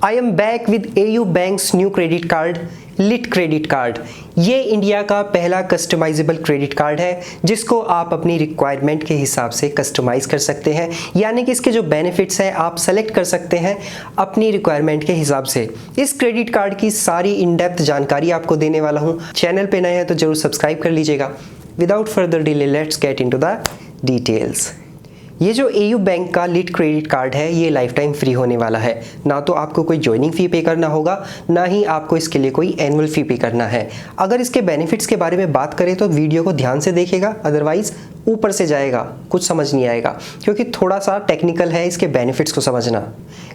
I am back with AU bank's new credit card LIT credit card. ये India का पहला customisable credit card है जिसको आप अपनी रिक्वायरमेंट के हिसाब से कस्टमाइज़ कर सकते हैं, यानी कि इसके जो बेनिफिट्स हैं आप सेलेक्ट कर सकते हैं अपनी रिक्वायरमेंट के हिसाब से। इस क्रेडिट कार्ड की सारी इन डेप्थ जानकारी आपको देने वाला हूँ। चैनल पे नए हैं तो जरूर सब्सक्राइब कर लीजिएगा। Without further delay let's get into the details. ये जो एयू बैंक का लिट क्रेडिट कार्ड है ये लाइफ टाइम फ्री होने वाला है। ना तो आपको कोई ज्वाइनिंग फ़ी पे करना होगा, ना ही आपको इसके लिए कोई एनुअल फ़ी पे करना है। अगर इसके बेनिफिट्स के बारे में बात करें तो वीडियो को ध्यान से देखेगा, अदरवाइज़ ऊपर से जाएगा, कुछ समझ नहीं आएगा, क्योंकि थोड़ा सा टेक्निकल है इसके बेनिफिट्स को समझना।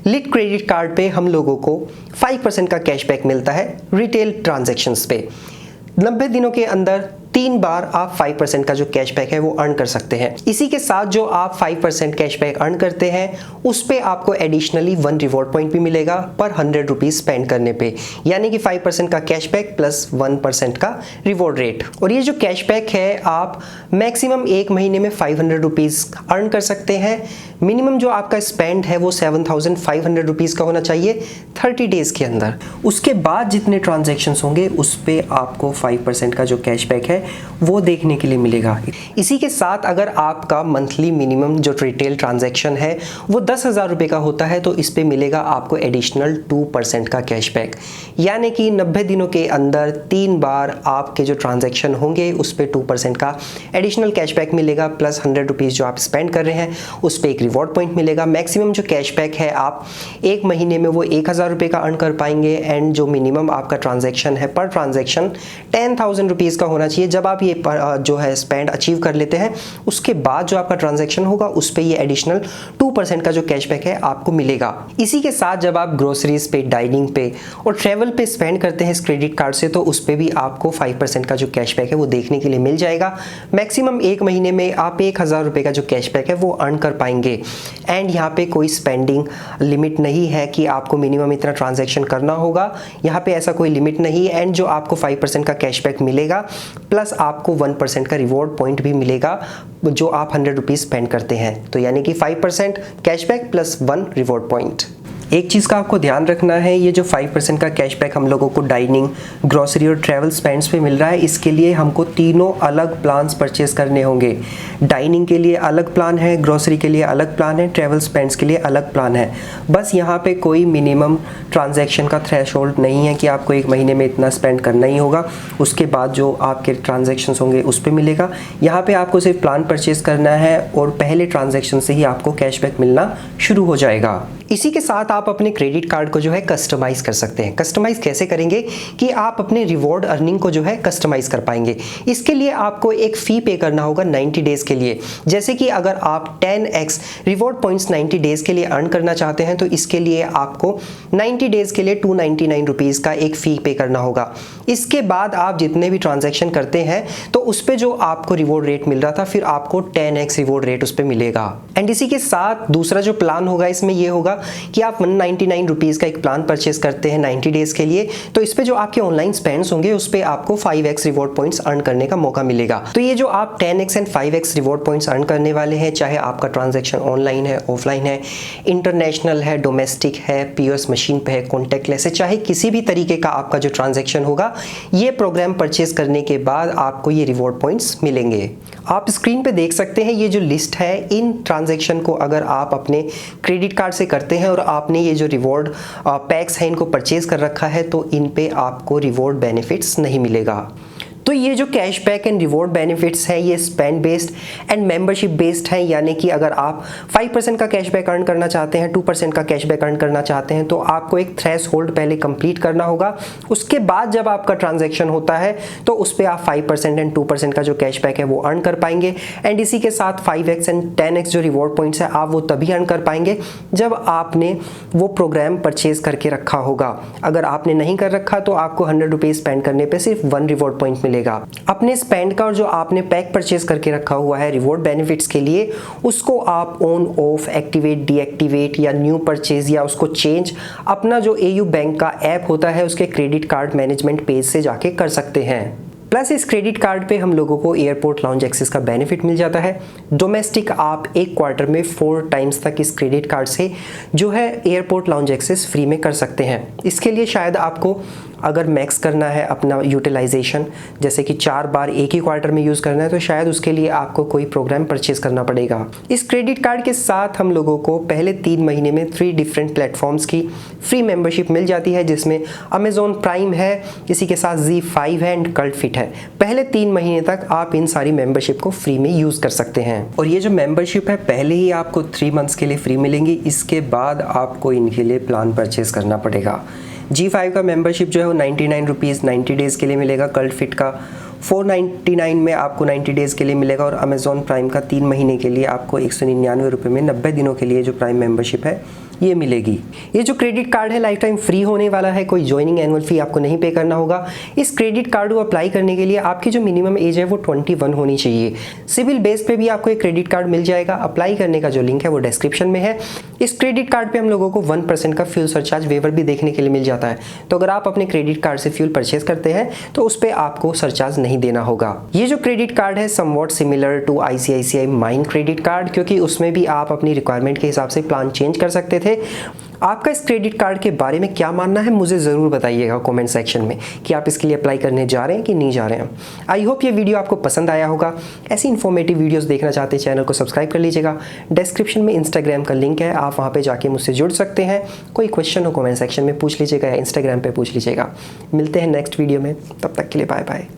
लिट क्रेडिट कार्ड पे हम लोगों को 5% का कैशबैक मिलता है रिटेल ट्रांजेक्शन्स पे। 90 दिनों के अंदर 3 बार आप 5% का जो कैशबैक है वो अर्न कर सकते हैं। इसी के साथ जो आप 5% कैशबैक अर्न करते हैं उस पे आपको एडिशनली 1 रिवॉर्ड पॉइंट भी मिलेगा पर 100 रुपीज़ स्पेंड करने पे, यानी कि 5% का कैशबैक प्लस 1% का रिवॉर्ड रेट। और ये जो कैशबैक है आप मैक्सिमम 1 महीने में 500 रुपीज़ अर्न कर सकते हैं। मिनिमम जो आपका स्पेंड है वो 7,500 रुपीज़ का होना चाहिए 30 डेज़ के अंदर। उसके बाद जितने ट्रांजेक्शन्स होंगे उस पे आपको 5% का जो कैशबैक है वो देखने के लिए मिलेगा। इसी के साथ अगर आपका मंथली मिनिमम जो रिटेल ट्रांजैक्शन है वो 10,000 रुपये का होता है तो इस पे मिलेगा आपको एडिशनल 2% का कैशबैक, यानी कि 90 दिनों के अंदर 3 बार आपके जो ट्रांजैक्शन होंगे उस पे 2% का एडिशनल कैशबैक मिलेगा, प्लस 100 रुपीज़ जो आप स्पेंड कर रहे हैं उस पर एक रिवॉर्ड पॉइंट मिलेगा। मैक्सिमम जो कैशबैक है आप 1 महीने में वो 1,000 रुपये का अर्न कर पाएंगे। एंड जो मिनिमम आपका ट्रांजैक्शन है पर ट्रांजैक्शन 10,000 रुपीज़ का होना चाहिए। जब आप ये जो है स्पेंड अचीव कर लेते हैं उसके बाद जो आपका ट्रांजैक्शन होगा उस पे ये एडिशनल 2% का जो कैशबैक है आपको मिलेगा। इसी के साथ जब आप ग्रोसरीज पे, डाइनिंग पे और ट्रैवल पे स्पेंड करते हैं इस क्रेडिट कार्ड से तो उस पे भी आपको 5% का जो कैशबैक है वो देखने के लिए मिल जाएगा। मैक्सिमम 1 महीने में आप 1,000 रुपये का जो कैशबैक है वो अर्न कर पाएंगे। एंड यहाँ पे कोई स्पेंडिंग लिमिट नहीं है कि आपको मिनिमम इतना ट्रांजैक्शन करना होगा, यहाँ पे ऐसा कोई लिमिट नहीं है। एंड जो आपको 5% का कैशबैक मिलेगा प्लस आपको 1% का रिवॉर्ड पॉइंट भी मिलेगा जो आप 100 रुपीज़ स्पेंड करते हैं। तो यानी कि 5% कैशबैक प्लस 1 रिवॉर्ड पॉइंट। एक चीज़ का आपको ध्यान रखना है, ये जो 5% का कैशबैक हम लोगों को डाइनिंग, ग्रोसरी और ट्रैवल स्पेंड्स पे मिल रहा है, इसके लिए हमको तीनों अलग प्लान्स परचेज करने होंगे। डाइनिंग के लिए अलग प्लान है, ग्रोसरी के लिए अलग प्लान है, ट्रैवल स्पेंड्स के लिए अलग प्लान है। बस यहाँ पे कोई मिनिमम ट्रांजैक्शन का थ्रेशोल्ड नहीं है कि आपको 1 महीने में इतना स्पेंड करना ही होगा, उसके बाद जो आपके ट्रांजैक्शंस होंगे उस पर मिलेगा। यहाँ पे आपको सिर्फ प्लान परचेज करना है और पहले ट्रांजैक्शन से ही आपको कैशबैक मिलना शुरू हो जाएगा। इसी के साथ आप अपने क्रेडिट कार्ड को जो है कस्टमाइज़ कर सकते हैं। कस्टमाइज़ कैसे करेंगे कि आप अपने रिवॉर्ड अर्निंग को जो है कस्टमाइज़ कर पाएंगे। इसके लिए आपको एक फ़ी पे करना होगा 90 डेज़ के लिए। जैसे कि अगर आप 10x रिवॉर्ड पॉइंट्स 90 डेज़ के लिए अर्न करना चाहते हैं तो इसके लिए आपको 90 डेज़ के लिए 299 रुपीज़ का एक फ़ी पे करना होगा। इसके बाद आप जितने भी ट्रांजैक्शन करते हैं तो उस पर जो आपको रिवॉर्ड रेट मिल रहा था फिर आपको 10x रिवॉर्ड रेट उस पर मिलेगा। एंड इसी के साथ दूसरा जो प्लान होगा इसमें ये होगा कि आप 199 रुपीज़ का एक प्लान परचेज करते हैं 90 डेज़ के लिए, तो इस पे जो आपके ऑनलाइन स्पेंड्स होंगे उस पे आपको 5x रिवॉर्ड पॉइंट्स अर्न करने का मौका मिलेगा। तो ये जो आप 10x and 5x reward points earn करने वाले हैं, चाहे आपका ट्रांजैक्शन ऑनलाइन है, ऑफलाइन है, इंटरनेशनल है, डोमेस्टिक है, पीओएस मशीन पे है, कॉन्टैक्टलेस है, चाहे किसी भी तरीके का आपका जो ट्रांजैक्शन होगा ये प्रोग्राम परचेज करने के बाद आपको ये रिवॉर्ड पॉइंट्स मिलेंगे। आप स्क्रीन पे देख सकते हैं ये जो लिस्ट है, इन ट्रांजैक्शन को अगर आप अपने क्रेडिट कार्ड से करते हैं और आपने ये जो रिवॉर्ड पैक्स है इनको परचेज कर रखा है तो इन पे आपको रिवॉर्ड बेनिफिट्स नहीं मिलेगा। तो ये जो कैशबैक एंड रिवॉर्ड बेनिफिट्स है ये spend based and membership based है, यानी कि अगर आप 5% का कैशबैक अर्न करना चाहते हैं, 2% का कैशबैक अर्न करना चाहते हैं तो आपको एक थ्रेशोल्ड पहले कंप्लीट करना होगा। उसके बाद जब आपका ट्रांजैक्शन होता है तो उस पर आप 5% एंड 2% का जो कैशबैक है वो अर्न कर पाएंगे। एंड इसी के साथ 5x एंड 10x जो रिवॉर्ड पॉइंट्स है आप वो तभी अर्न कर पाएंगे जब आपने वो प्रोग्राम परचेज करके रखा होगा। अगर आपने नहीं कर रखा तो आपको 100 रुपीज़ स्पेंड करने पर सिर्फ 1 रिवॉर्ड पॉइंट मिलेगा। अपने स्पेंड का और जो आपने पैक परचेज करके रखा हुआ है रिवॉर्ड बेनिफिट्स के लिए उसको आप ऑन ऑफ, एक्टिवेट, डीएक्टिवेट या न्यू परचेज या उसको चेंज अपना जो एयू बैंक का ऐप होता है उसके क्रेडिट कार्ड मैनेजमेंट पेज से जाके कर सकते हैं। प्लस इस क्रेडिट कार्ड पे हम लोगों को एयरपोर्ट लाउंज एक्सेस का बेनिफिट मिल जाता है। डोमेस्टिक आप एक क्वार्टर में 4 टाइम्स तक इस क्रेडिट कार्ड से जो है एयरपोर्ट लाउंज एक्सेस फ्री में कर सकते हैं। इसके लिए शायद आपको अगर मैक्स करना है अपना यूटिलाइजेशन, जैसे कि 4 बार एक ही क्वार्टर में यूज़ करना है, तो शायद उसके लिए आपको कोई प्रोग्राम परचेज करना पड़ेगा। इस क्रेडिट कार्ड के साथ हम लोगों को पहले 3 महीने में 3 डिफरेंट प्लेटफॉर्म्स की फ्री मेंबरशिप मिल जाती है, जिसमें अमेजॉन प्राइम है, इसी के साथ ZEE5 है एंड कल्ट फिट है। पहले 3 महीने तक आप इन सारी मेंबरशिप को फ्री में यूज़ कर सकते हैं। और ये जो मेंबरशिप है पहले ही आपको 3 मंथ्स के लिए फ्री मिलेंगी, इसके बाद आपको इनके लिए प्लान परचेज करना पड़ेगा। ZEE5 का मेंबरशिप जो है वो 99 रुपीज़ 90 डेज़ के लिए मिलेगा, कल्ट फिट का 499 में आपको 90 डेज़ के लिए मिलेगा, और अमेजॉन प्राइम का 3 महीने के लिए आपको 199 रुपये में 90 दिनों के लिए जो प्राइम मेंबरशिप है ये मिलेगी। ये जो क्रेडिट कार्ड है लाइफ टाइम फ्री होने वाला है, कोई ज्वाइनिंग एनुअल फी आपको नहीं पे करना होगा। इस क्रेडिट कार्ड को अप्लाई करने के लिए आपकी जो मिनिमम एज है वो 21 होनी चाहिए। सिविल बेस पे भी आपको एक क्रेडिट कार्ड मिल जाएगा। अप्लाई करने का जो लिंक है वो डिस्क्रिप्शन में है। इस क्रेडिट कार्ड पे हम लोगों को 1% का फ्यूल सरचार्ज वेवर भी देखने के लिए मिल जाता है, तो अगर आप अपने क्रेडिट कार्ड से फ्यूल परचेज करते हैं तो उस पर आपको सरचार्ज नहीं देना होगा। ये जो क्रेडिट कार्ड है somewhat similar to ICICI mine credit card, क्योंकि उसमें भी आप अपनी रिक्वायरमेंट के हिसाब से प्लान चेंज कर सकते थे। आपका इस क्रेडिट कार्ड के बारे में क्या मानना है मुझे ज़रूर बताइएगा कमेंट सेक्शन में कि आप इसके लिए अप्लाई करने जा रहे हैं कि नहीं जा रहे हैं। आई होप ये वीडियो आपको पसंद आया होगा। ऐसी इन्फॉर्मेटिव वीडियोस देखना चाहते हैं चैनल को सब्सक्राइब कर लीजिएगा। डिस्क्रिप्शन में इंस्टाग्राम का लिंक है, आप वहाँ पे जाके मुझसे जुड़ सकते हैं। कोई क्वेश्चन हो कमेंट सेक्शन में पूछ लीजिएगा या इंस्टाग्राम पर पूछ लीजिएगा। मिलते हैं नेक्स्ट वीडियो में, तब तक के लिए बाय बाय।